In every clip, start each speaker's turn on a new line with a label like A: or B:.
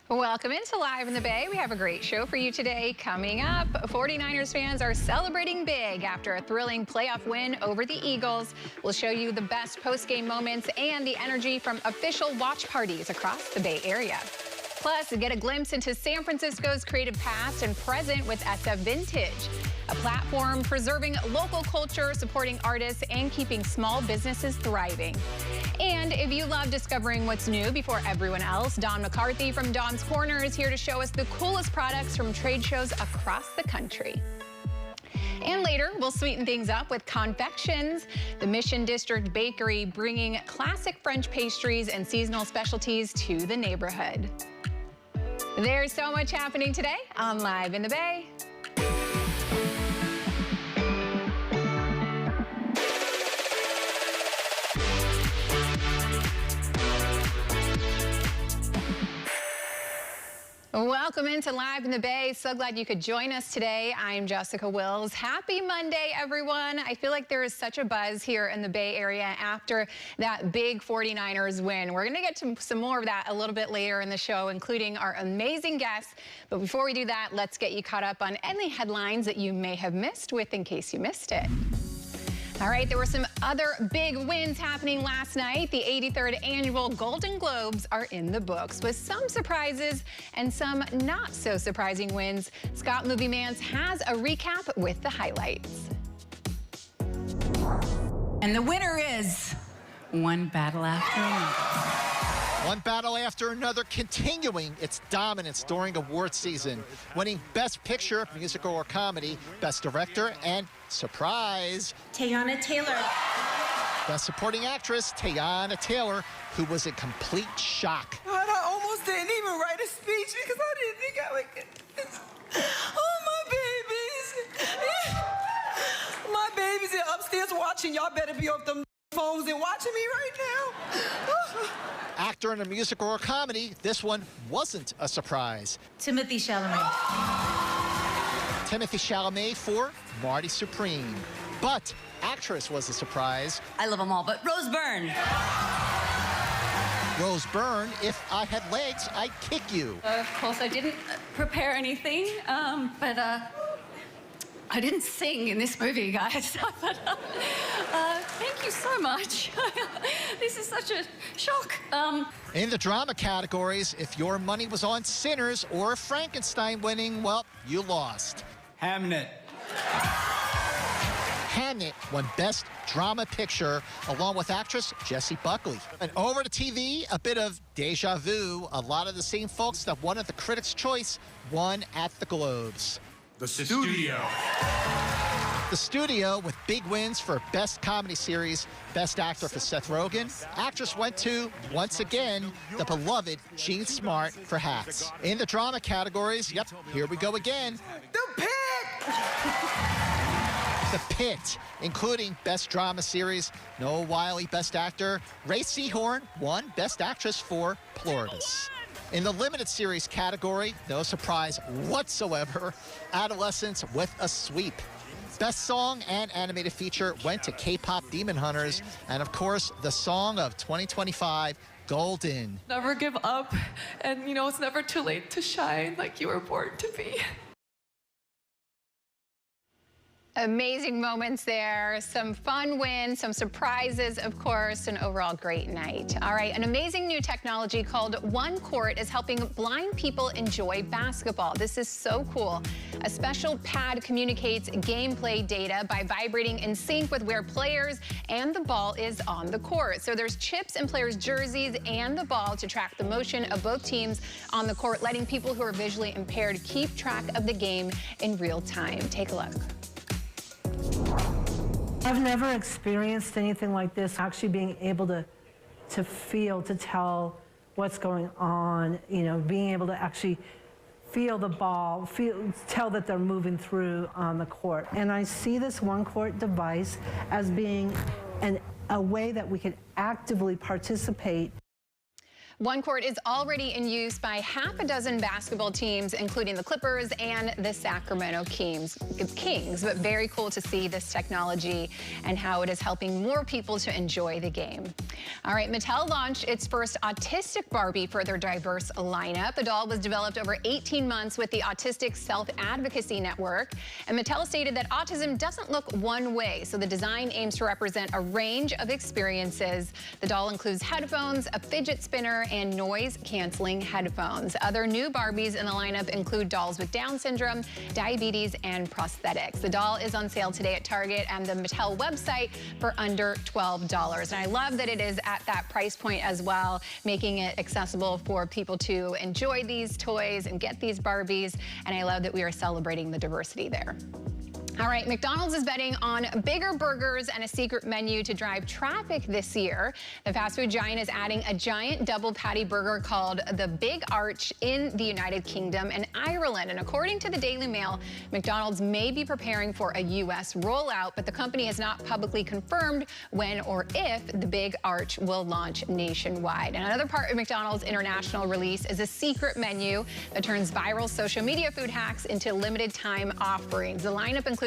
A: Welcome into Live in the Bay. We have a great show for you today. Coming up, 49ers fans are celebrating big after a thrilling playoff win over the Eagles. We'll show you the best post-game moments and the energy from official watch parties across the Bay Area. Plus, get a glimpse into San Francisco's creative past and present with SF Vintage, a platform preserving local culture, supporting artists, and keeping small businesses thriving. And if you love discovering what's new before everyone else, Don McCarthy from Don's Corner is here to show us the coolest products from trade shows across the country. And later, we'll sweeten things up with Confections, the Mission District Bakery bringing classic French pastries and seasonal specialties to the neighborhood. There's so much happening today on Live in the Bay. Welcome into Live in the Bay. So glad you could join us today. I'm Jessica Wills. Happy Monday, everyone. I feel like there is such a buzz here in the Bay Area after that big 49ers win. We're going to get to some more of that a little bit later in the show, including our amazing guests. But before we do that, let's get you caught up on any headlines that you may have missed with in case you missed it. All right, there were some other big wins happening last night. The 83rd annual Golden Globes are in the books with some surprises and some not so surprising wins. Scott Movie Mans has a recap with the highlights.
B: And the winner is One Battle After Another.
C: One battle after another, continuing its dominance during award season, winning Best Picture, Musical or Comedy, Best Director, and surprise,
D: Teyana Taylor.
C: Best Supporting Actress, Teyana Taylor, who was in complete shock.
E: I almost didn't even write a speech because I didn't think I would get this. Oh, my babies. My babies are upstairs watching. Y'all better be off them phones and watching me right now.
C: Actor in a musical or comedy, this one wasn't a surprise.
D: Timothy Chalamet.
C: Timothy Chalamet for Marty Supreme. But actress was a surprise.
B: I love them all, but Rose Byrne.
C: Rose Byrne, if I had legs, I'd kick you.
F: Of course, I didn't prepare anything, but I didn't sing in this movie, guys. But, thank you so much. This is such a shock.
C: In the drama categories, if your money was on Sinners or Frankenstein winning, well, you lost.
G: Hamnet.
C: Hamnet won Best Drama Picture, along with actress Jessie Buckley. And over to TV, a bit of deja vu. A lot of the same folks that won at the Critics' Choice won at the Globes.
G: The Studio.
C: The Studio with big wins for Best Comedy Series, Best Actor for Seth Rogen. Actress went to, once again, the beloved Jean Smart for Hacks. In the drama categories, yep, here we go again.
E: The Pit!
C: The Pit, including Best Drama Series, Noah Wiley, Best Actor. Ray Seahorn won Best Actress for Pluribus. In the limited series category, no surprise whatsoever, Adolescents with a Sweep. Best Song and Animated Feature went to K-Pop Demon Hunters, and of course, the song of 2025, Golden.
F: Never give up, and it's never too late to shine like you were born to be.
A: Amazing moments there, some fun wins, some surprises, of course, an overall great night. All right, an amazing new technology called One Court is helping blind people enjoy basketball. This is so cool. A special pad communicates gameplay data by vibrating in sync with where players and the ball is on the court. So there's chips in players' jerseys and the ball to track the motion of both teams on the court, letting people who are visually impaired keep track of the game in real time. Take a look.
H: I've never experienced anything like this, actually being able to feel, to tell what's going on, being able to actually feel the ball, tell that they're moving through on the court. And I see this One Court device as being a way that we can actively participate.
A: One court is already in use by half a dozen basketball teams, including the Clippers and the Sacramento Kings. But very cool to see this technology and how it is helping more people to enjoy the game. All right, Mattel launched its first autistic Barbie for their diverse lineup. The doll was developed over 18 months with the Autistic Self-Advocacy Network. And Mattel stated that autism doesn't look one way, so the design aims to represent a range of experiences. The doll includes headphones, a fidget spinner, and noise-canceling headphones. Other new Barbies in the lineup include dolls with Down syndrome, diabetes, and prosthetics. The doll is on sale today at Target and the Mattel website for under $12. And I love that it is at that price point as well, making it accessible for people to enjoy these toys and get these Barbies. And I love that we are celebrating the diversity there. All right, McDonald's is betting on bigger burgers and a secret menu to drive traffic this year. The fast food giant is adding a giant double patty burger called the Big Arch in the United Kingdom and Ireland. And according to the Daily Mail, McDonald's may be preparing for a U.S. rollout, but the company has not publicly confirmed when or if the Big Arch will launch nationwide. And another part of McDonald's international release is a secret menu that turns viral social media food hacks into limited time offerings. The lineup includes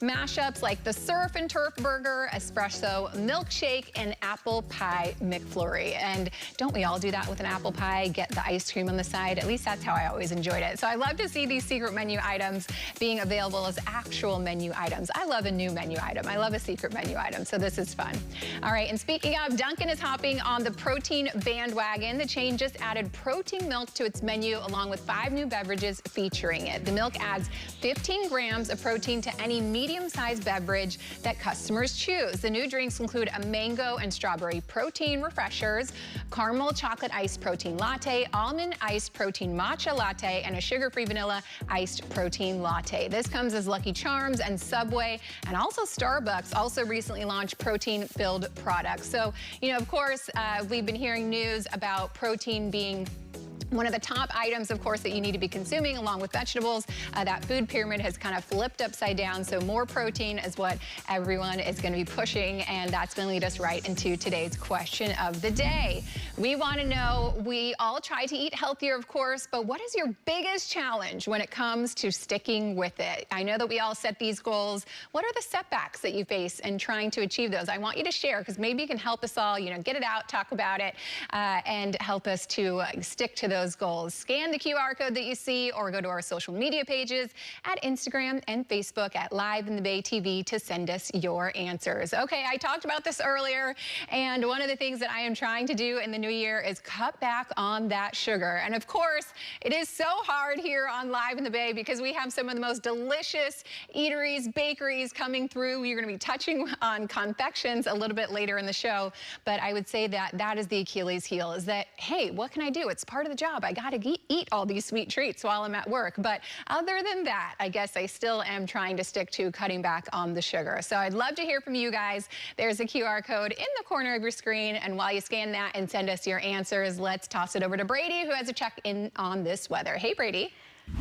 A: mashups like the Surf and Turf Burger, Espresso Milkshake, and Apple Pie McFlurry. And don't we all do that with an apple pie? Get the ice cream on the side. At least that's how I always enjoyed it. So I love to see these secret menu items being available as actual menu items. I love a new menu item. I love a secret menu item. So this is fun. All right, and speaking of, Dunkin' is hopping on the protein bandwagon. The chain just added protein milk to its menu along with 5 new beverages featuring it. The milk adds 15 grams of protein to any medium-sized beverage that customers choose. The new drinks include a mango and strawberry protein refreshers, caramel chocolate iced protein latte, almond iced protein matcha latte, and a sugar-free vanilla iced protein latte. This comes as Lucky Charms and Subway, and also Starbucks also recently launched protein-filled products. So, you know, of course, we've been hearing news about protein being one of the top items, of course, that you need to be consuming along with vegetables. That food pyramid has kind of flipped upside down, so more protein is what everyone is going to be pushing, and that's going to lead us right into today's question of the day. We want to know, we all try to eat healthier, of course, but what is your biggest challenge when it comes to sticking with it? I know that we all set these goals. What are the setbacks that you face in trying to achieve those? I want you to share, because maybe you can help us all, you know, get it out, talk about it, and help us to stick to those goals. Scan the QR code that you see or go to our social media pages at Instagram and Facebook at Live in the Bay TV to send us your answers. Okay, I talked about this earlier, and one of the things that I am trying to do in the new year is cut back on that sugar. And of course, it is so hard here on Live in the Bay because we have some of the most delicious eateries, bakeries coming through. You're going to be touching on confections a little bit later in the show, but I would say that that is the Achilles heel, is that, hey, what can I do? It's part of the job. I got to eat all these sweet treats while I'm at work. But other than that, I guess I still am trying to stick to cutting back on the sugar. So I'd love to hear from you guys. There's a QR code in the corner of your screen. And while you scan that and send us your answers, let's toss it over to Brady, who has a check-in on this weather. Hey, Brady.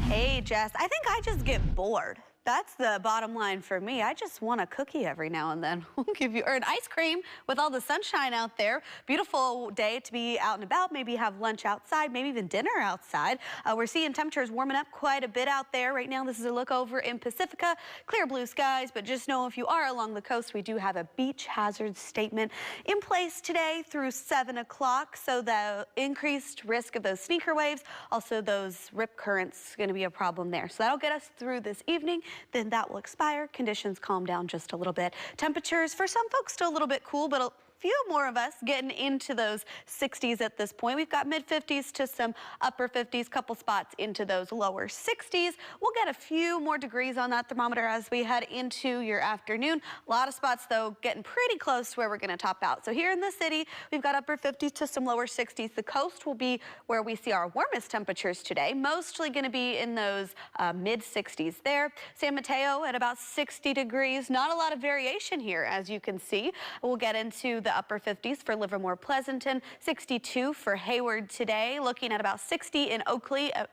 I: Hey, Jess. I think I just get bored. That's the bottom line for me. I just want a cookie every now and then. We'll give you, or an ice cream with all the sunshine out there. Beautiful day to be out and about. Maybe have lunch outside, maybe even dinner outside. We're seeing temperatures warming up quite a bit out there right now. This is a look over in Pacifica. Clear blue skies, but just know if you are along the coast, we do have a beach hazard statement in place today through 7 o'clock. So the increased risk of those sneaker waves, also those rip currents, going to be a problem there. So that'll get us through this evening. Then that will expire. Conditions calm down just a little bit. Temperatures for some folks still a little bit cool, but few more of us getting into those 60s at this point. We've got mid-50s to some upper 50s, couple spots into those lower 60s. We'll get a few more degrees on that thermometer as we head into your afternoon. A lot of spots, though, getting pretty close to where we're going to top out. So here in the city, we've got upper 50s to some lower 60s. The coast will be where we see our warmest temperatures today, mostly going to be in those mid-60s there. San Mateo at about 60 degrees. Not a lot of variation here, as you can see. We'll get into the the upper 50s for Livermore Pleasanton, 62 for Hayward today, looking at about 60 in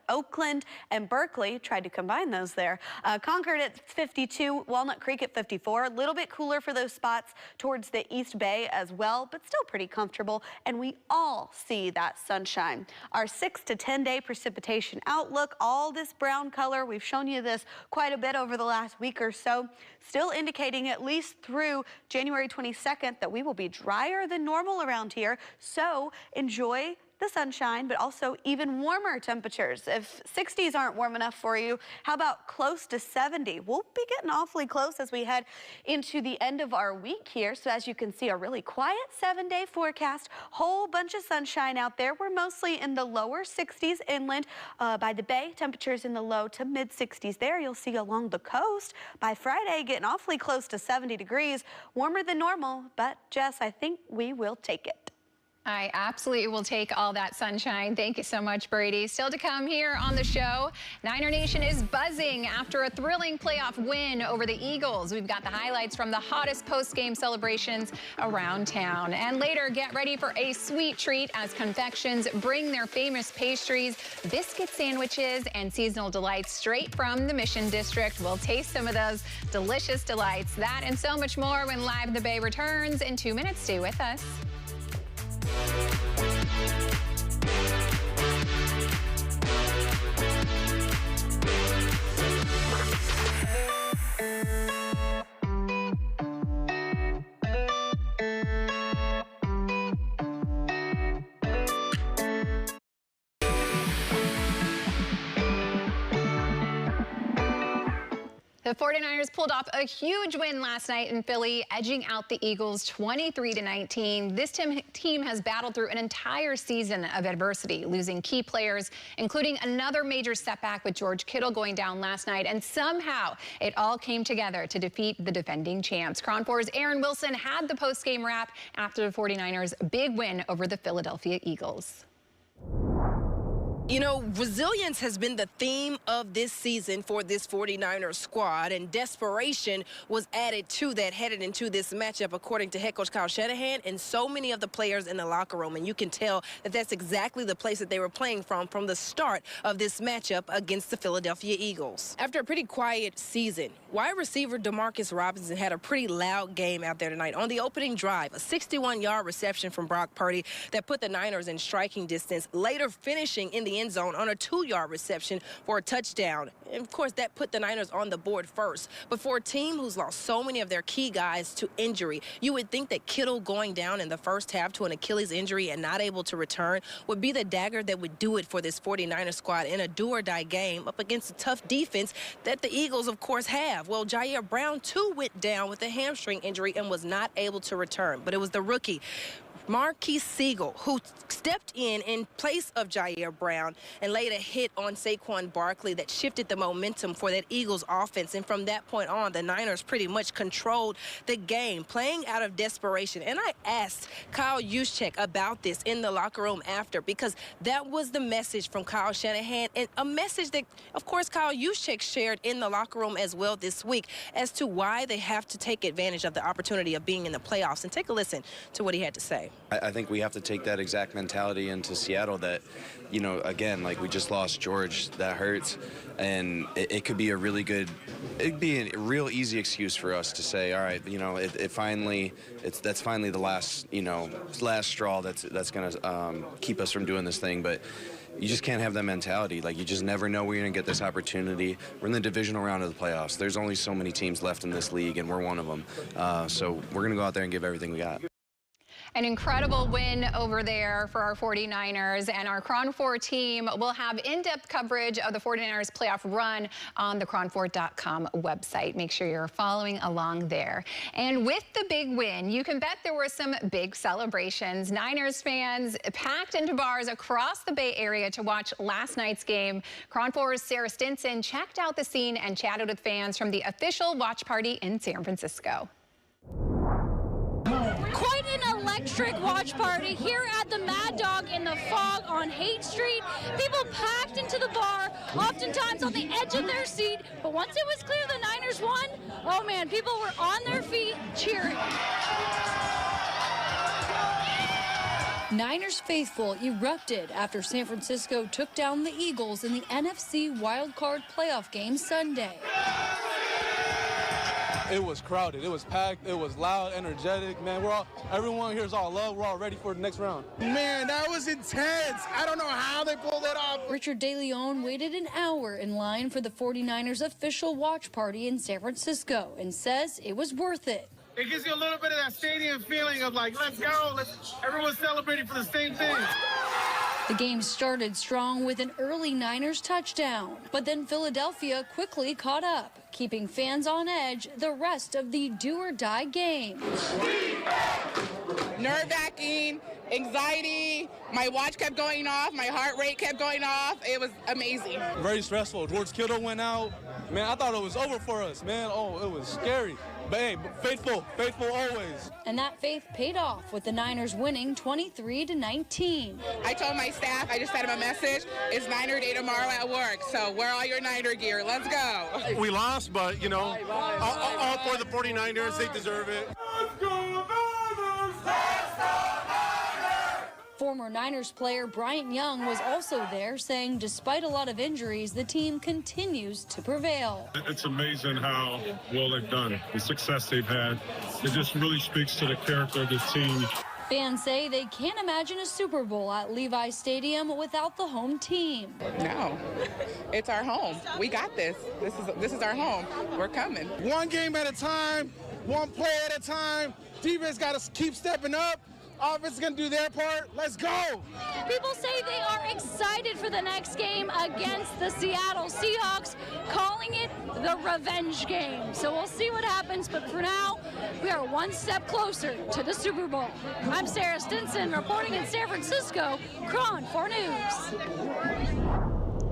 I: Oakland and Berkeley. Tried to combine those there. Concord at 52, Walnut Creek at 54. A little bit cooler for those spots towards the East Bay as well, but still pretty comfortable. And we all see that sunshine. Our 6 to 10 day precipitation outlook, all this brown color. We've shown you this quite a bit over the last week or so, still indicating at least through January 22nd that we will be drier than normal around here. So enjoy the sunshine, but also even warmer temperatures. If 60s aren't warm enough for you, how about close to 70? We'll be getting awfully close as we head into the end of our week here. So as you can see, a really quiet 7-day forecast, whole bunch of sunshine out there. We're mostly in the lower 60s inland. By the bay, temperatures in the low to mid 60s there. You'll see along the coast by Friday getting awfully close to 70 degrees, warmer than normal. But Jess, I think we will take it.
A: I absolutely will take all that sunshine. Thank you so much, Brady. Still to come here on the show, Niner Nation is buzzing after a thrilling playoff win over the Eagles. We've got the highlights from the hottest post-game celebrations around town. And later, get ready for a sweet treat as confections bring their famous pastries, biscuit sandwiches, and seasonal delights straight from the Mission District. We'll taste some of those delicious delights. That and so much more when Live in the Bay returns in 2 minutes. Stay with us. The 49ers pulled off a huge win last night in Philly, edging out the Eagles 23-19. This team has battled through an entire season of adversity, losing key players, including another major setback with George Kittle going down last night. And somehow it all came together to defeat the defending champs. KRON4's Aaron Wilson had the post-game wrap after the 49ers' big win over the Philadelphia Eagles.
J: You know, resilience has been the theme of this season for this 49ers squad, and desperation was added to that headed into this matchup, according to head coach Kyle Shanahan and so many of the players in the locker room. And you can tell that that's exactly the place that they were playing from the start of this matchup against the Philadelphia Eagles. After a pretty quiet season, wide receiver Demarcus Robinson had a pretty loud game out there tonight. On the opening drive, a 61-yard reception from Brock Purdy that put the Niners in striking distance, later finishing in the end zone on a 2-yard reception for a touchdown. And of course, that put the Niners on the board first. But for a team who's lost so many of their key guys to injury, you would think that Kittle going down in the first half to an Achilles injury and not able to return would be the dagger that would do it for this 49ers squad in a do-or-die game up against a tough defense that the Eagles, of course, have. Well, Jair Brown, too, went down with a hamstring injury and was not able to return. But it was the rookie Marquise Siegel, who stepped in place of Jair Brown and laid a hit on Saquon Barkley that shifted the momentum for that Eagles offense. And from that point on, the Niners pretty much controlled the game, playing out of desperation. And I asked Kyle Juszczyk about this in the locker room after, because that was the message from Kyle Shanahan, and a message that, of course, Kyle Juszczyk shared in the locker room as well this week as to why they have to take advantage of the opportunity of being in the playoffs. And take a listen to what he had to say.
K: I think we have to take that exact mentality into Seattle that, you know, again, like we just lost George. That hurts. And it could be a really good, it'd be a real easy excuse for us to say, all right, you know, that's finally the last, you know, last straw that's going to keep us from doing this thing. But you just can't have that mentality. Like, you just never know where you're going to get this opportunity. We're in the divisional round of the playoffs. There's only so many teams left in this league, and we're one of them. So we're going to go out there and give everything we got.
A: An incredible win over there for our 49ers, and our KRON4 team will have in-depth coverage of the 49ers playoff run on the KRON4.com website. Make sure you're following along there. And with the big win, you can bet there were some big celebrations. Niners fans packed into bars across the Bay Area to watch last night's game. KRON4's Sarah Stinson checked out the scene and chatted with fans from the official watch party in San Francisco.
L: Quite an electric watch party here at the Mad Dog in the fog on Haight Street. People packed into the bar, oftentimes on the edge of their seat. But once it was clear the Niners won, oh man, people were on their feet cheering. Niners faithful erupted after San Francisco took down the Eagles in the NFC wildcard playoff game Sunday.
M: It was crowded, it was packed, it was loud, energetic. Man, everyone here is all love. We're all ready for the next round.
N: Man, that was intense. I don't know how they pulled it off.
L: Richard De Leon waited an hour in line for the 49ers official watch party in San Francisco and says it was worth it.
N: It gives you a little bit of that stadium feeling of like, let's go, everyone's celebrating for the same thing.
L: The game started strong with an early Niners touchdown, but then Philadelphia quickly caught up, keeping fans on edge the rest of the do-or-die game.
O: Nerve-wracking, anxiety, my watch kept going off, my heart rate kept going off. It was amazing.
M: Very stressful. George Kittle went out. Man, I thought it was over for us, man. Oh, it was scary. But hey, faithful always.
L: And that faith paid off with the Niners winning 23-19.
O: I told my staff, I just sent them a message, it's Niner Day tomorrow at work, so wear all your Niner gear, let's go.
N: We lost, but, you know, all for the 49ers, they deserve it. Let's go Niners! Let's go Niners!
L: Former Niners player Bryant Young was also there, saying despite a lot of injuries, the team continues to prevail.
P: It's amazing how well they've done, the success they've had. It just really speaks to the character of this team.
L: Fans say they can't imagine a Super Bowl at Levi Stadium without the home team.
O: No, it's our home. We got this. This is our home. We're coming.
N: One game at a time, one play at a time. Defense got to keep stepping up. Offense is going to do their part. Let's go.
L: People say they are excited for the next game against the Seattle Seahawks, calling it the revenge game. So we'll see what happens, but for now, we are one step closer to the Super Bowl. I'm Sarah Stinson reporting in San Francisco, KRON4 News.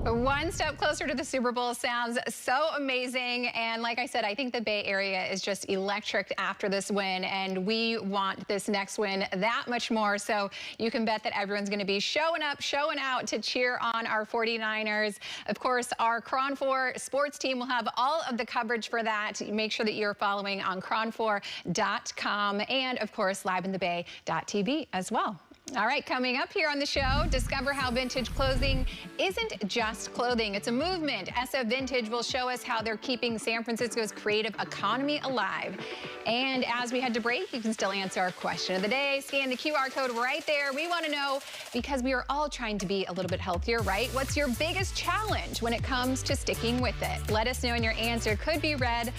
A: One step closer to the Super Bowl sounds so amazing. And like I said, I think the Bay Area is just electric after this win. And we want this next win that much more. So you can bet that everyone's going to be showing up, showing out to cheer on our 49ers. Of course, our KRON4 sports team will have all of the coverage for that. Make sure that you're following on KRON4.com and, of course, liveinthebay.tv as well. All right, coming up here on the show, discover how vintage clothing isn't just clothing. It's a movement. SF Vintage will show us how they're keeping San Francisco's creative economy alive. And as we head to break, you can still answer our question of the day. Scan the QR code right there. We want to know, because we are all trying to be a little bit healthier, right? What's your biggest challenge when it comes to sticking with it? Let us know, and your answer could be read.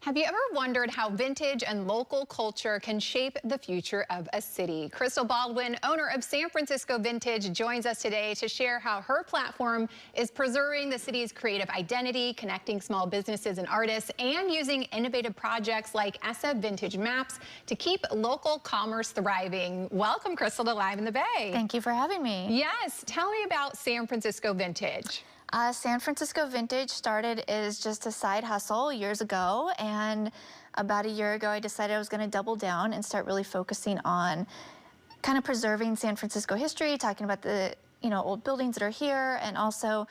A: Have you ever wondered how vintage and local culture can shape the future of a city? Crystal Baldwin, owner of San Francisco Vintage, joins us today to share how her platform is preserving the city's creative identity, connecting small businesses and artists, and using innovative projects like SF Vintage Maps to keep local commerce thriving. Welcome, Crystal, to Live in the Bay.
Q: Thank you for having me.
A: Yes, tell me about San Francisco Vintage.
Q: San Francisco Vintage started as just a side hustle years ago, and about a year ago I decided I was going to double down and start really focusing on kind of preserving San Francisco history, talking about the old buildings that are here, and also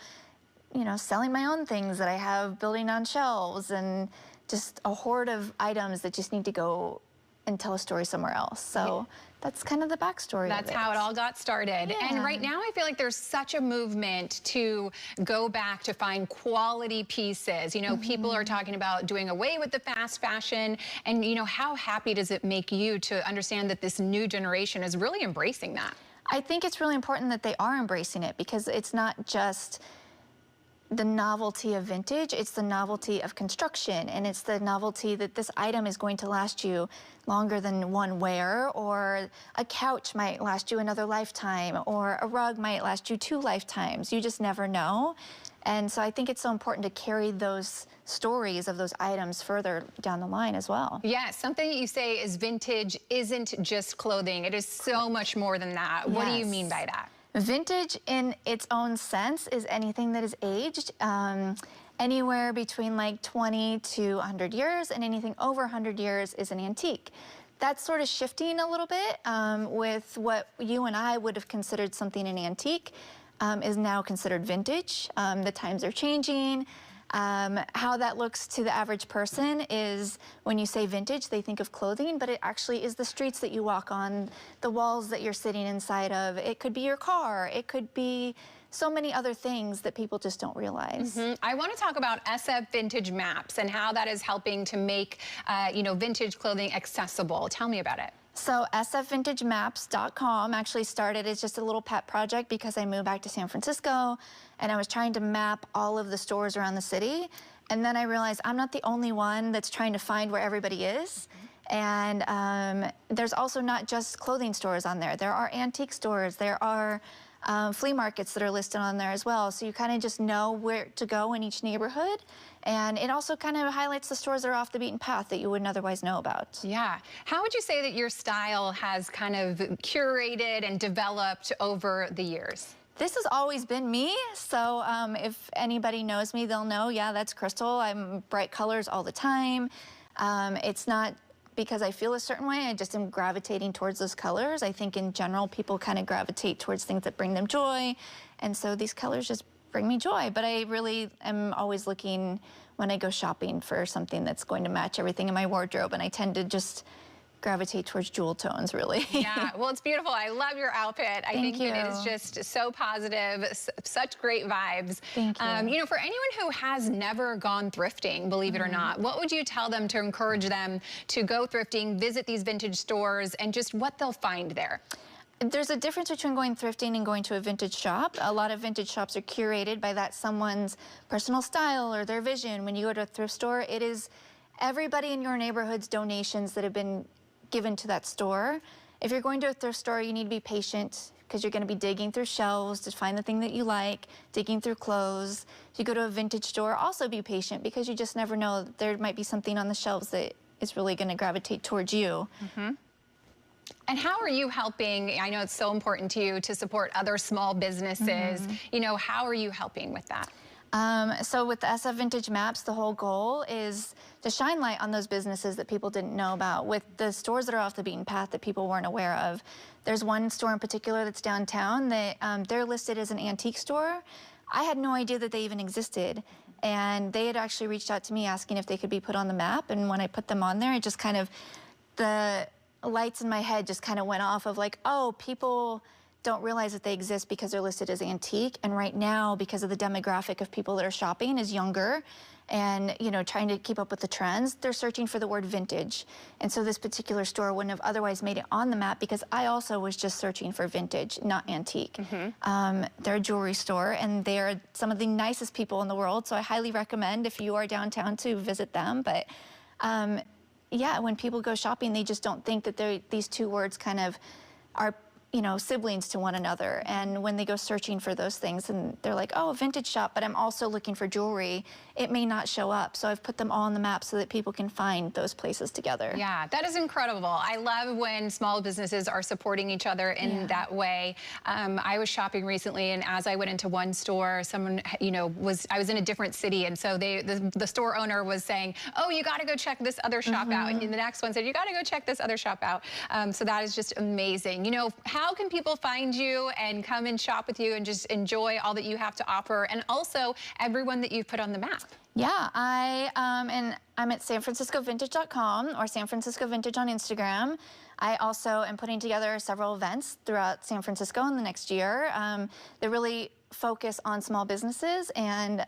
Q: selling my own things that I have building on shelves, and just a hoard of items that just need to go and tell a story somewhere else. So that's kind of the backstory.
A: That's how it all got started.
Q: Yeah.
A: And right now I feel like there's such a movement to go back to find quality pieces. People are talking about doing away with the fast fashion. And how happy does it make you to understand that this new generation is really embracing that?
Q: I think it's really important that they are embracing it, because it's not just the novelty of vintage, it's the novelty of construction, and it's the novelty that this item is going to last you longer than one wear, or a couch might last you another lifetime, or a rug might last you 2 lifetimes. You just never know. And so I think it's so important to carry those stories of those items further down the line as well.
A: Yes, something that you say is vintage isn't just clothing. It is so much more than that. Yes. What do you mean by that?
Q: Vintage in its own sense is anything that is aged anywhere between like 20 to 100 years, and anything over 100 years is an antique. That's sort of shifting a little bit with what you and I would have considered something an antique is now considered vintage. The times are changing. How that looks to the average person is when you say vintage, they think of clothing, but it actually is the streets that you walk on, the walls that you're sitting inside of. It could be your car. It could be so many other things that people just don't realize.
A: I want to talk about SF Vintage Maps and how that is helping to make, vintage clothing accessible. Tell me about it.
Q: So sfvintagemaps.com actually started as just a little pet project because I moved back to San Francisco and I was trying to map all of the stores around the city. And then I realized I'm not the only one that's trying to find where everybody is. And there's also not just clothing stores on there. There are antique stores. There are flea markets that are listed on there as well. So you kind of just know where to go in each neighborhood. And it also kind of highlights the stores that are off the beaten path that you wouldn't otherwise know about.
A: Yeah. How would you say that your style has kind of curated and developed over the years?
Q: This has always been me. So if anybody knows me, they'll know, yeah, that's Crystal. I'm bright colors all the time. It's not because I feel a certain way, I just am gravitating towards those colors. I think in general, people kind of gravitate towards things that bring them joy. And so these colors just bring me joy. But I really am always looking when I go shopping for something that's going to match everything in my wardrobe. And I tend to just gravitate towards jewel tones, really.
A: Yeah, well, it's beautiful. I love your outfit. I think it is just so positive, such great vibes.
Q: Thank you.
A: For anyone who has never gone thrifting, believe it or not, what would you tell them to encourage them to go thrifting, visit these vintage stores, and just what they'll find there?
Q: There's a difference between going thrifting and going to a vintage shop. A lot of vintage shops are curated by that someone's personal style or their vision. When you go to a thrift store, it is everybody in your neighborhood's donations that have been given to that store. If you're going to a thrift store, you need to be patient because you're going to be digging through shelves to find the thing that you like, digging through clothes. If you go to a vintage store, also be patient because you just never know. There might be something on the shelves that is really going to gravitate towards you.
A: And how are you helping? I know it's so important to you to support other small businesses. How are you helping with that?
Q: So with the SF Vintage Maps, the whole goal is to shine light on those businesses that people didn't know about, with the stores that are off the beaten path that people weren't aware of. There's one store in particular that's downtown that they're listed as an antique store. I had no idea that they even existed. And they had actually reached out to me asking if they could be put on the map. And when I put them on there, it just kind of, the lights in my head just kind of went off of like, oh, people don't realize that they exist because they're listed as antique. And right now, because of the demographic of people that are shopping is younger and, trying to keep up with the trends, they're searching for the word vintage. And so this particular store wouldn't have otherwise made it on the map because I also was just searching for vintage, not antique. They're a jewelry store and they're some of the nicest people in the world. So I highly recommend if you are downtown to visit them. But yeah, when people go shopping, they just don't think that these two words kind of are siblings to one another. And when they go searching for those things and they're like, oh, a vintage shop, but I'm also looking for jewelry, it may not show up. So I've put them all on the map so that people can find those places together.
A: Yeah, that is incredible. I love when small businesses are supporting each other in that way. I was shopping recently, and as I went into one store, someone, I was in a different city, and so the store owner was saying, oh, you got to go check this other shop out. And the next one said, you got to go check this other shop out. So that is just amazing. How can people find you and come and shop with you and just enjoy all that you have to offer, and also everyone that you've put on the map?
Q: Yeah, I'm at sanfranciscovintage.com or San Francisco Vintage on Instagram. I also am putting together several events throughout San Francisco in the next year. They really focus on small businesses, and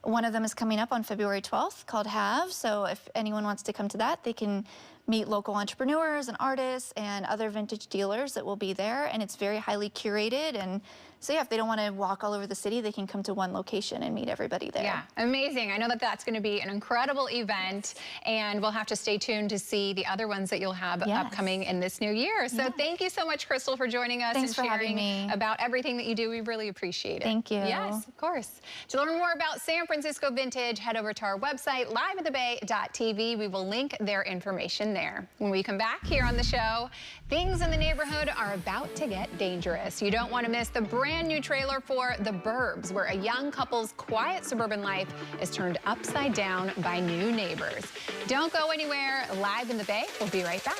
Q: one of them is coming up on February 12th called Have. So if anyone wants to come to that, they can meet local entrepreneurs and artists and other vintage dealers that will be there. And it's very highly curated. And so yeah, if they don't want to walk all over the city, they can come to one location and meet everybody there.
A: Yeah, amazing. I know that that's going to be an incredible event, and we'll have to stay tuned to see the other ones that you'll have upcoming in this new year. So thank you so much, Crystal, for joining us and sharing about everything that you do. We really appreciate it.
Q: Thank you.
A: Yes, of course. To learn more about San Francisco Vintage, head over to our website, liveatthebay.tv. We will link their information there. When we come back here on the show, things in the neighborhood are about to get dangerous. You don't want to miss the brand new trailer for The Burbs, where a young couple's quiet suburban life is turned upside down by new neighbors. Don't go anywhere. Live in the Bay. We'll be right back.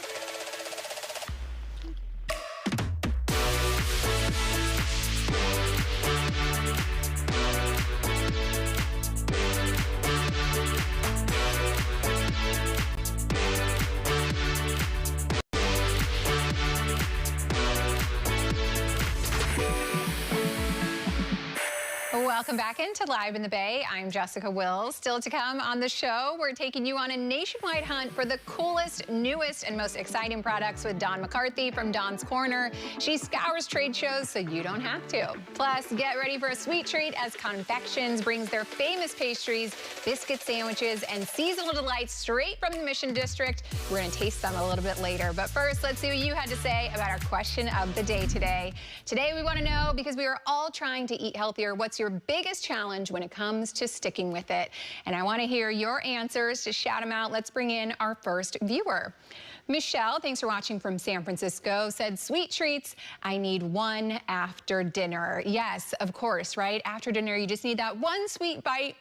A: Welcome back into Live in the Bay. I'm Jessica Wills. Still to come on the show, we're taking you on a nationwide hunt for the coolest, newest, and most exciting products with Dawn McCarthy from Dawn's Corner. She scours trade shows so you don't have to. Plus, get ready for a sweet treat as Confections brings their famous pastries, biscuit sandwiches, and seasonal delights straight from the Mission District. We're going to taste them a little bit later. But first, let's see what you had to say about our question of the day today. Today, we want to know, because we are all trying to eat healthier, what's your biggest challenge when it comes to sticking with it? And I want to hear your answers. Just shout them out. Let's bring in our first viewer. Michelle, thanks for watching from San Francisco, said, sweet treats, I need one after dinner. Yes, of course, right? After dinner, you just need that one sweet bite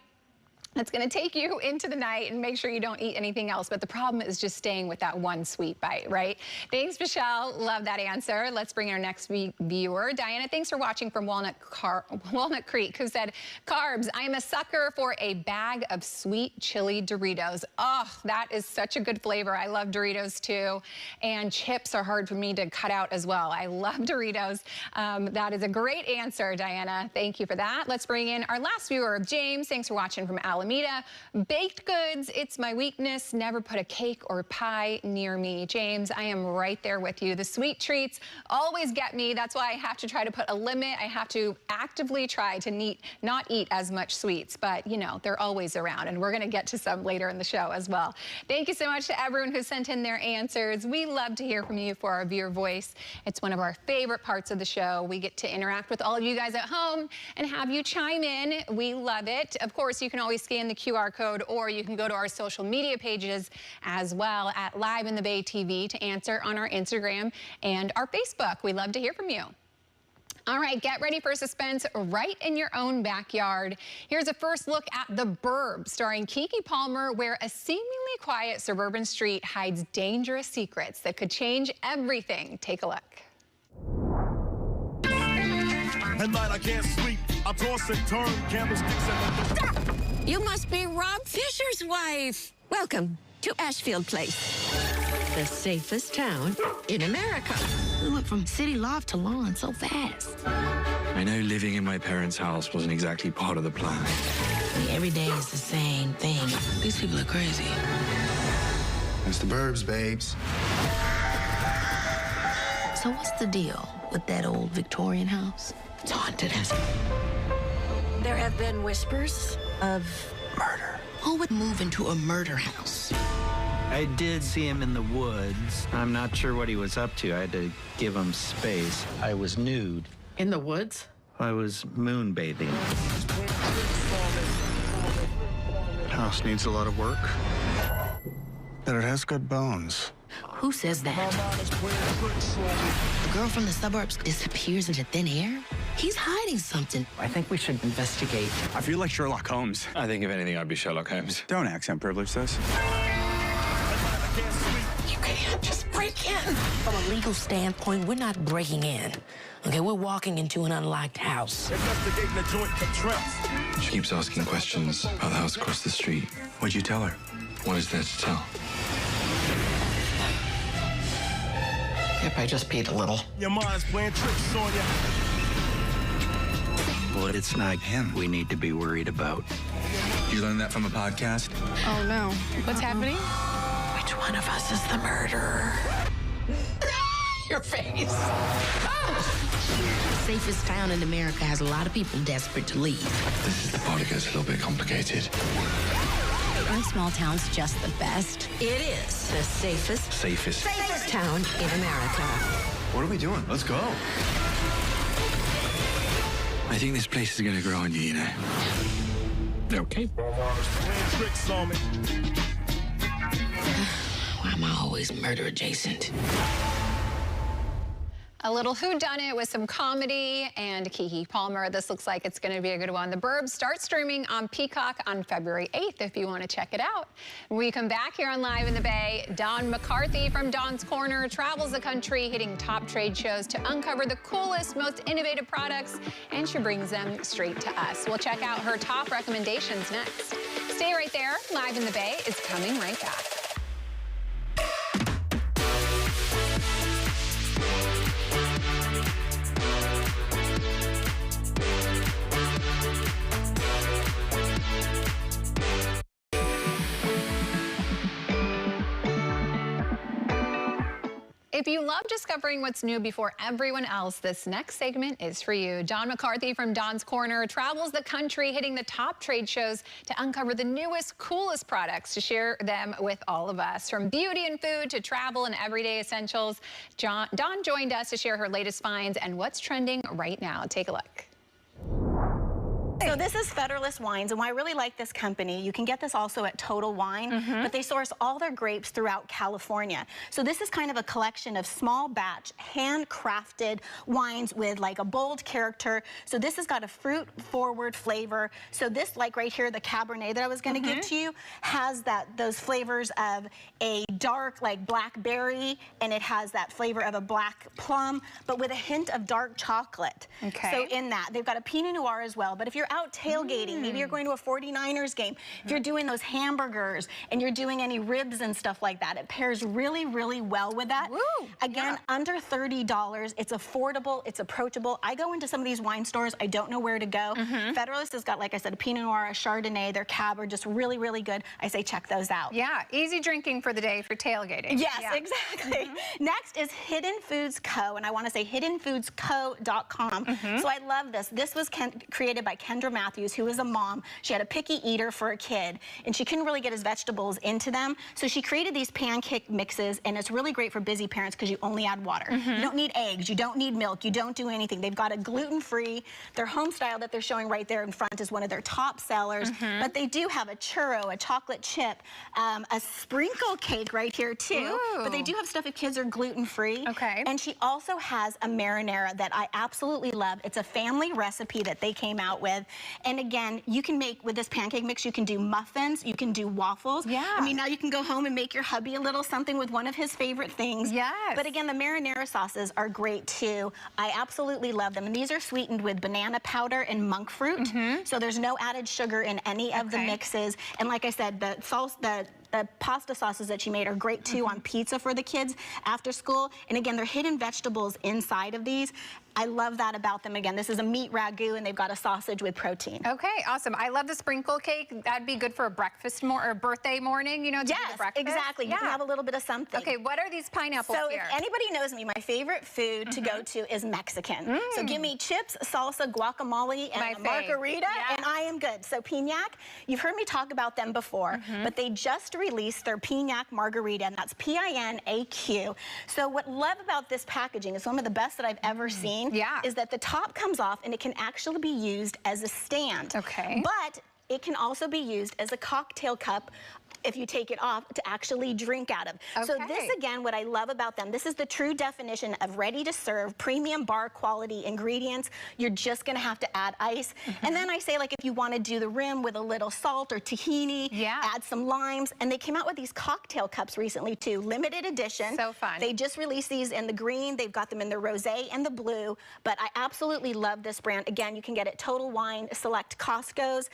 A: that's going to take you into the night and make sure you don't eat anything else. But the problem is just staying with that one sweet bite, right? Thanks, Michelle. Love that answer. Let's bring in our next viewer. Diana, thanks for watching from Walnut Creek, who said, carbs, I am a sucker for a bag of sweet chili Doritos. Oh, that is such a good flavor. I love Doritos too. And chips are hard for me to cut out as well. I love Doritos. That is a great answer, Diana. Thank you for that. Let's bring in our last viewer, James. Thanks for watching from Alameda. Baked goods, it's my weakness. Never put a cake or pie near me. James, I am right there with you. The sweet treats always get me. That's why I have to try to put a limit. I have to actively try to not eat as much sweets, but you know, they're always around, and we're gonna get to some later in the show as well. Thank you so much to everyone who sent in their answers. We love to hear from you for our viewer voice. It's one of our favorite parts of the show. We get to interact with all of you guys at home and have you chime in. We love it. Of course, you can always scan the QR code, or you can go to our social media pages as well at Live in the Bay TV to answer on our Instagram and our Facebook. We love to hear from you. All right, get ready for suspense right in your own backyard. Here's a first look at The Burbs, starring Keke Palmer, where a seemingly quiet suburban street hides dangerous secrets that could change everything. Take a look.
R: At night I can't sleep. I toss and turn candlesticks at the...
S: You must be Rob Fisher's wife. Welcome to Ashfield Place, the safest town in America. We went from city loft to lawn so fast.
T: I know living in my parents' house wasn't exactly part of the plan.
S: I mean, every day is the same thing. These people are crazy.
U: It's the Burbs, babes.
S: So what's the deal with that old Victorian house? It's haunted. There have been whispers of murder. Who would move into a murder house?
V: I did see him in the woods. I'm not sure what he was up to. I had to give him space. I was nude.
W: In the woods?
V: I was moonbathing.
U: House needs a lot of work, but it has good bones.
S: Who says that? The girl from the suburbs disappears into thin air? He's hiding something.
V: I think we should investigate.
X: I feel like Sherlock Holmes.
T: I think if anything, I'd be Sherlock Holmes.
X: Don't accent privilege this.
S: You can't just break in. From a legal standpoint, we're not breaking in. Okay, we're walking into an unlocked house.
R: Investigating the joint of traps.
T: She keeps asking questions about the house across the street.
X: What'd you tell her?
T: What is there to tell?
W: Yep, I just peed a little.
R: Your mind's playing tricks on you.
V: But it's not him we need to be worried about.
T: You learned that from a podcast?
W: Oh, no. What's happening?
S: Which one of us is the murderer?
W: Your face.
S: The safest town in America has a lot of people desperate to leave.
T: This is the part that gets a little bit complicated.
S: Aren't small towns just the best? It is the safest town in America.
T: What are we doing? Let's go. I think this place is going to grow on you, you know. Okay.
R: Playing tricks on me.
S: Why am I always murder adjacent?
A: A little whodunit with some comedy and Keke Palmer. This looks like it's going to be a good one. The Burbs starts streaming on Peacock on February 8th if you want to check it out. When we come back here on Live in the Bay, Dawn McCarthy from Dawn's Corner travels the country hitting top trade shows to uncover the coolest, most innovative products, and she brings them straight to us. We'll check out her top recommendations next. Stay right there. Live in the Bay is coming right back. If you love discovering what's new before everyone else, this next segment is for you. Don McCarthy from Don's Corner travels the country, hitting the top trade shows to uncover the newest, coolest products to share them with all of us. From beauty and food to travel and everyday essentials, Dawn joined us to share her latest finds and what's trending right now. Take a look.
B: So this is Federalist Wines, and why I really like this company, you can get this also at Total Wine, but they source all their grapes throughout California. So this is kind of a collection of small batch, handcrafted wines with like a bold character. So this has got a fruit-forward flavor. So this, like right here, the Cabernet that I was going to give to you, has those flavors of a dark, like blackberry, and it has that flavor of a black plum, but with a hint of dark chocolate.
A: Okay.
B: So in that, they've got a Pinot Noir as well. But if you're out tailgating, maybe you're going to a 49ers game, if you're doing those hamburgers and you're doing any ribs and stuff like that, it pairs really, really well with that. Again, under $30, it's affordable, it's approachable. I go into some of these wine stores, I don't know where to go. Federalist has got, like I said, a Pinot Noir, a Chardonnay, their Cab are just really, really good. I say check those out.
A: Yeah, easy drinking for the day for tailgating.
B: Yes, exactly. Next is Hidden Foods Co., and I want to say hiddenfoodsco.com. So I love this. This was created by Kendra Matthews, who is a mom. She had a picky eater for a kid, and she couldn't really get his vegetables into them. So she created these pancake mixes, and it's really great for busy parents because you only add water. You don't need eggs, you don't need milk, you don't do anything. They've got a gluten-free. Their home style that they're showing right there in front is one of their top sellers, but they do have a churro, a chocolate chip, a sprinkle cake right here too. But they do have stuff if kids are gluten-free.
A: Okay.
B: And she also has a marinara that I absolutely love. It's a family recipe that they came out with. And again, you can make, with this pancake mix, you can do muffins, you can do waffles. I mean, now you can go home and make your hubby a little something with one of his favorite things. But again, the marinara sauces are great too. I absolutely love them. And these are sweetened with banana powder and monk fruit. So there's no added sugar in any of the mixes. And like I said, the pasta sauces that she made are great too on pizza for the kids after school. And again, they're hidden vegetables inside of these. I love that about them. Again, this is a meat ragu, and they've got a sausage with protein.
A: Okay, awesome. I love the sprinkle cake. That'd be good for a breakfast or birthday morning, you know, to do the breakfast.
B: Exactly. You can have a little bit of something.
A: Okay, what are these pineapples here?
B: If anybody knows me, my favorite food to go to is Mexican. So give me chips, salsa, guacamole, and a margarita, and I am good. So Pinac, you've heard me talk about them before, but they just released their Pinac margarita, and that's P-I-N-A-Q. So what I love about this packaging, is one of the best that I've ever seen, is that the top comes off and it can actually be used as a stand. But it can also be used as a cocktail cup if you take it off to actually drink out of. So this, again, what I love about them, this is the true definition of ready-to-serve, premium bar quality ingredients. You're just gonna have to add ice. And then I say, like, if you wanna do the rim with a little salt or tahini, add some limes. And they came out with these cocktail cups recently too, limited edition.
A: So fun.
B: They just released these in the green. They've got them in the rosé and the blue. But I absolutely love this brand. Again, you can get it Total Wine, select Costco's.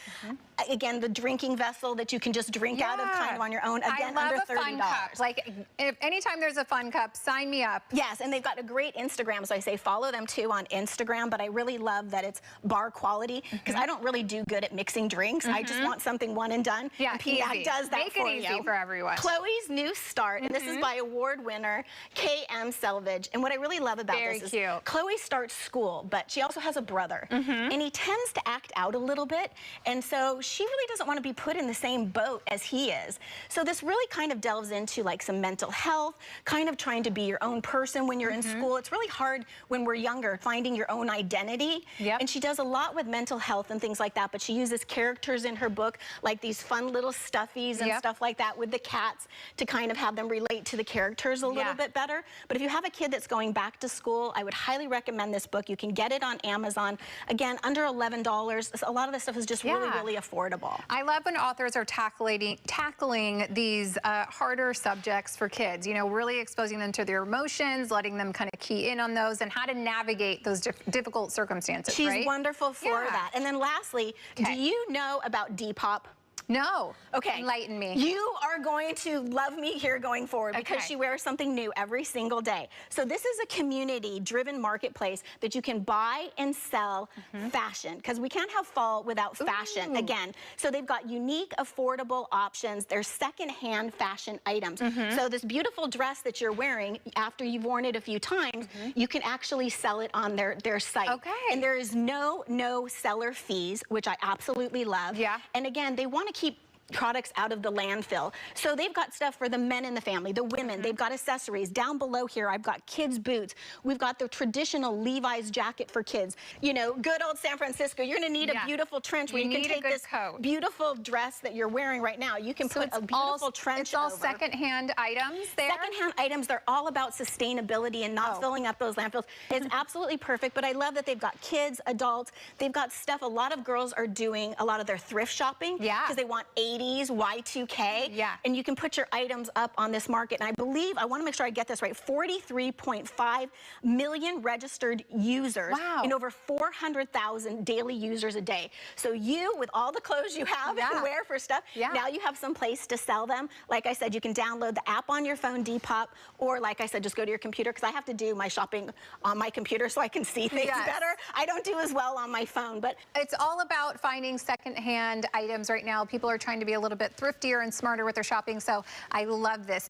B: Again, the drinking vessel that you can just drink out of kind of on your own. Again,
A: I love
B: under
A: a fun
B: $30.
A: cup. Like, if anytime there's a fun cup, sign me up.
B: Yes, and they've got a great Instagram, so I say follow them too on Instagram, but I really love that it's bar quality, because I don't really do good at mixing drinks. I just want something one and done.
A: Yeah,
B: and Pinac
A: easy.
B: does that
A: Make
B: for
A: it easy
B: you.
A: for everyone.
B: Chloe's new start, and this is by award winner K.M. Selvage. And what I really love about this is Chloe starts school, but she also has a brother, and he tends to act out a little bit, and so she really doesn't want to be put in the same boat as he is. So this really kind of delves into like some mental health, kind of trying to be your own person when you're in school. It's really hard when we're younger, finding your own identity. And she does a lot with mental health and things like that, but she uses characters in her book, like these fun little stuffies and stuff like that with the cats, to kind of have them relate to the characters a little bit better. But if you have a kid that's going back to school, I would highly recommend this book. You can get it on Amazon. Again, under $11. A lot of this stuff is just really, really affordable.
A: I love when authors are tackling these harder subjects for kids, you know, really exposing them to their emotions, letting them kind of key in on those, and how to navigate those difficult circumstances.
B: She's wonderful for that. And then lastly, do you know about Depop?
A: No.
B: Okay.
A: Enlighten me.
B: You are going to love me here going forward because she wears something new every single day. So this is a community-driven marketplace that you can buy and sell fashion, because we can't have fall without fashion again. So they've got unique, affordable options. They're second-hand fashion items. So this beautiful dress that you're wearing, after you've worn it a few times, you can actually sell it on their site.
A: Okay.
B: And there is no seller fees, which I absolutely love.
A: Yeah.
B: And again, they want to keep products out of the landfill. So they've got stuff for the men in the family, the women, they've got accessories. Down below here, I've got kids' boots. We've got the traditional Levi's jacket for kids. You know, good old San Francisco, you're gonna need a beautiful trench where you can take this beautiful dress that you're wearing right now. You can put a beautiful trench
A: It's all
B: over.
A: secondhand items there?
B: Secondhand items, they're all about sustainability and not filling up those landfills. It's absolutely perfect, but I love that they've got kids, adults, they've got stuff. A lot of girls are doing a lot of their thrift shopping because they want 80s, Y2K. Yeah. And you can put your items up on this market. And I believe, I want to make sure I get this right, 43.5 million registered users and over 400,000 daily users a day. So you, with all the clothes you have and wear for stuff, now you have some place to sell them. Like I said, you can download the app on your phone, Depop, or like I said, just go to your computer, because I have to do my shopping on my computer so I can see things better. I don't do as well on my phone, but
A: it's all about finding secondhand items right now. People are trying to be a little bit thriftier and smarter with their shopping, so I love this.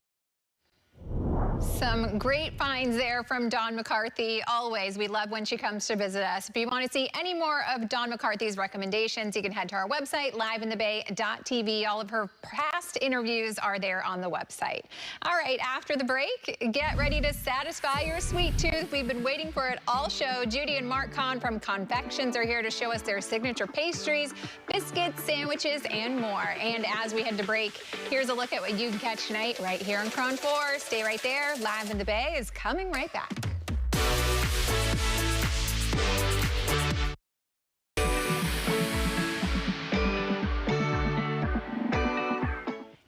A: Some great finds there from Dawn McCarthy. Always, we love when she comes to visit us. If you want to see any more of Dawn McCarthy's recommendations, you can head to our website, liveinthebay.tv. All of her past interviews are there on the website. All right, after the break, get ready to satisfy your sweet tooth. We've been waiting for it all show. Judy and Mark Kahn from Confections are here to show us their signature pastries, biscuits, sandwiches, and more. And as we head to break, here's a look at what you can catch tonight right here on KRON4. Stay right there. Live in the Bay is coming right back.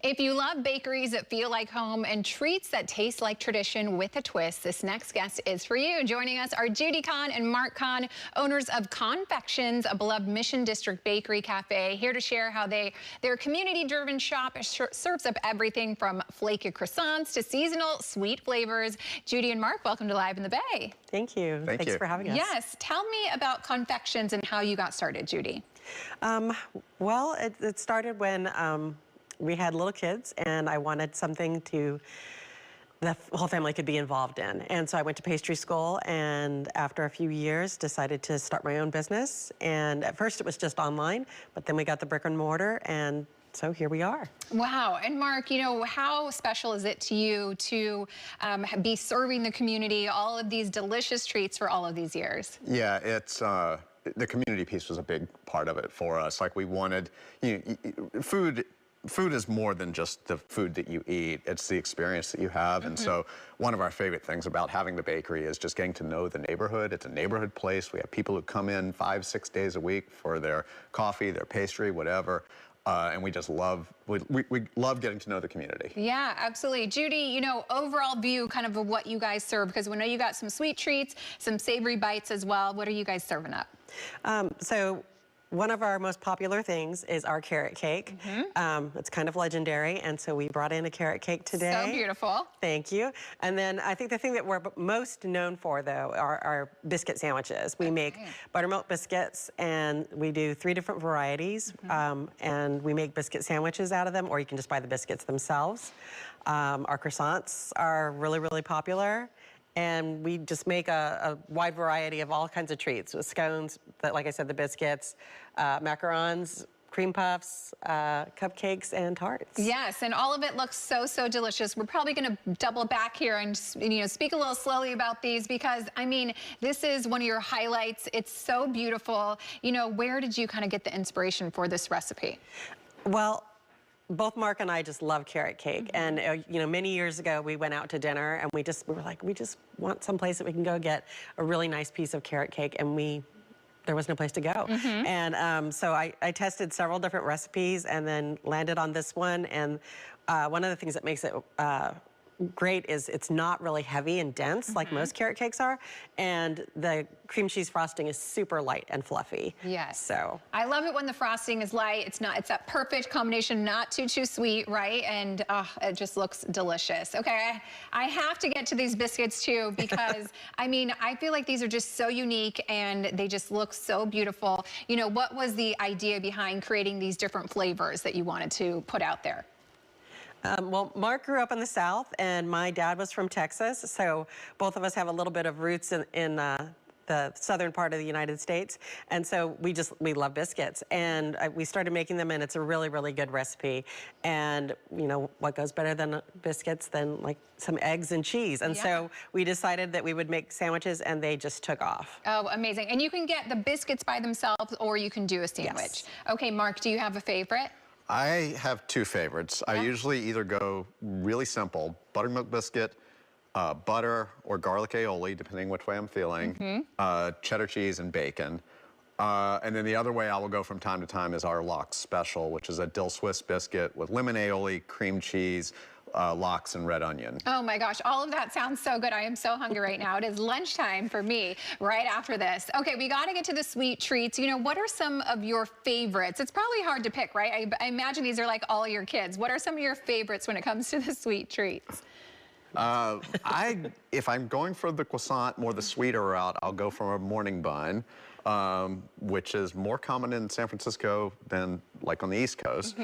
A: If you love bakeries that feel like home and treats that taste like tradition with a twist, this next guest is for you. Joining us are Judy Kahn and Mark Kahn, owners of Confections, a beloved Mission District bakery cafe, here to share how their community-driven shop serves up everything from flaky croissants to seasonal sweet flavors. Judy and Mark, welcome to Live in the Bay.
C: Thank you. Thanks for having us.
A: Yes, tell me about Confections and how you got started, Judy.
C: Well, it started when we had little kids, and I wanted something the whole family could be involved in. And so I went to pastry school, and after a few years decided to start my own business. And at first it was just online, but then we got the brick and mortar, and so here we are.
A: Wow. And Mark, you know, how special is it to you to be serving the community all of these delicious treats for all of these years?
D: Yeah, it's the community piece was a big part of it for us. Like, we wanted, food is more than just the food that you eat. It's the experience that you have. And so one of our favorite things about having the bakery is just getting to know the neighborhood. It's a neighborhood place. We have people who come in 5-6 days a week for their coffee, their pastry, whatever. And we just love, we love getting to know the community.
A: Yeah, absolutely. Judy, you know, overall view kind of what you guys serve, because we know you got some sweet treats, some savory bites as well. What are you guys serving up?
C: So one of our most popular things is our carrot cake. It's kind of legendary, and so we brought in a carrot cake today.
A: So beautiful.
C: Thank you. And then I think the thing that we're most known for, though, are our biscuit sandwiches. We make buttermilk biscuits, and we do 3 different varieties, and we make biscuit sandwiches out of them, or you can just buy the biscuits themselves. Our croissants are really, really popular. And we just make a wide variety of all kinds of treats, with scones, like I said, the biscuits, macarons, cream puffs, cupcakes, and tarts.
A: Yes, and all of it looks so, so delicious. We're probably going to double back here and, you know, speak a little slowly about these, because, I mean, this is one of your highlights. It's so beautiful. You know, where did you kind of get the inspiration for this recipe?
C: Well, both Mark and I just love carrot cake. And, you know, many years ago, we went out to dinner, and we were like, we just want some place that we can go get a really nice piece of carrot cake, and there was no place to go. And so I tested several different recipes and then landed on this one. And one of the things that makes it great is it's not really heavy and dense like most carrot cakes are, and the cream cheese frosting is super light and fluffy.
A: Yes.
C: So
A: I love it when the frosting is light. It's that perfect combination, not too sweet, right? And it just looks delicious. Okay, I have to get to these biscuits too because I mean, I feel like these are just so unique and they just look so beautiful. You know, what was the idea behind creating these different flavors that you wanted to put out there?
C: Well, Mark grew up in the South, and my dad was from Texas, so both of us have a little bit of roots in the southern part of the United States, and so we love biscuits, and we started making them, and it's a really, really good recipe. And you know what goes better than biscuits than like some eggs and cheese, and so we decided that we would make sandwiches, and they just took off.
A: Oh, amazing! And you can get the biscuits by themselves, or you can do a sandwich. Yes. Okay, Mark, do you have a favorite?
D: I have two favorites. I usually either go really simple, buttermilk biscuit, butter or garlic aioli, depending which way I'm feeling, cheddar cheese and bacon. And then the other way I will go from time to time is our lox special, which is a dill Swiss biscuit with lemon aioli, cream cheese, lox and red onion.
A: Oh my gosh, all of that sounds so good. I am so hungry right now. It is lunchtime for me right after this. Okay, we got to get to the sweet treats. You know, what are some of your favorites? It's probably hard to pick, right? I imagine these are like all your kids. What are some of your favorites when it comes to the sweet treats?
D: If I'm going for the croissant, more the sweeter route, I'll go for a morning bun, which is more common in San Francisco than like on the East Coast.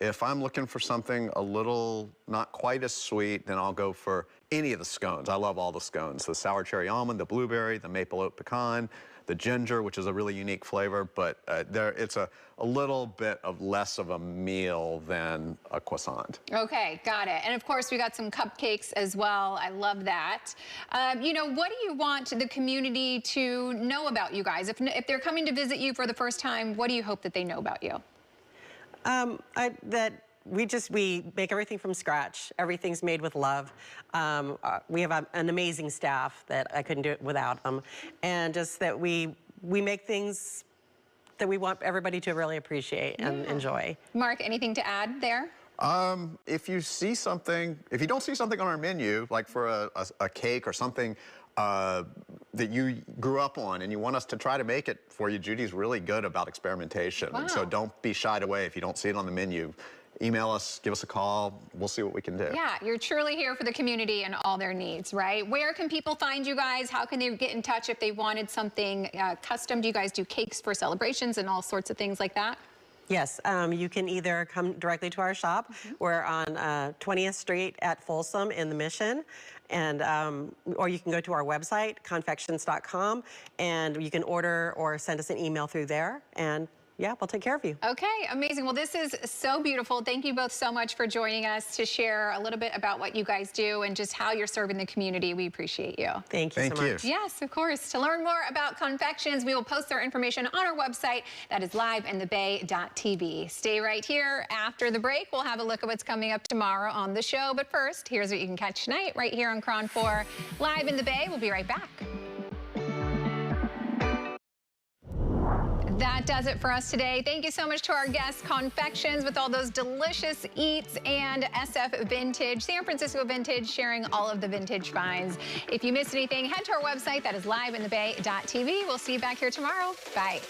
D: If I'm looking for something a little not quite as sweet, then I'll go for any of the scones. I love all the scones. The sour cherry almond, the blueberry, the maple oat pecan, the ginger, which is a really unique flavor, but it's a little bit of less of a meal than a croissant.
A: Okay, got it. And of course, we got some cupcakes as well. I love that. You know, what do you want the community to know about you guys? If they're coming to visit you for the first time, what do you hope that they know about you? We make everything from scratch. Everything's made with love. We have an amazing staff that I couldn't do it without them. And just that we make things that we want everybody to really appreciate and enjoy. Mark, anything to add there?
D: If you see something, if you don't see something on our menu, like for a cake or something that you grew up on and you want us to try to make it for you, Judy's really good about experimentation.
A: Wow.
D: So don't be shied away if you don't see it on the menu. Email us, give us a call, we'll see what we can do.
A: Yeah, you're truly here for the community and all their needs, right? Where can people find you guys? How can they get in touch if they wanted something custom? Do you guys do cakes for celebrations and all sorts of things like that?
C: Yes, you can either come directly to our shop. We're on 20th Street at Folsom in the Mission, and or you can go to our website, confections.com, and you can order or send us an email through there, and yeah, we'll take care of you.
A: Okay, amazing. Well, this is so beautiful. Thank you both so much for joining us to share a little bit about what you guys do and just how you're serving the community. We appreciate you.
C: Thank you so much.
A: Yes, of course. To learn more about Confections, we will post their information on our website. That is liveinthebay.tv. Stay right here. After the break, we'll have a look at what's coming up tomorrow on the show. But first, here's what you can catch tonight right here on KRON4 Live in the Bay. We'll be right back. That does it for us today. Thank you so much to our guests, Confections, with all those delicious eats, and SF Vintage, San Francisco Vintage, sharing all of the vintage finds. If you missed anything, head to our website. That is liveinthebay.tv. We'll see you back here tomorrow. Bye.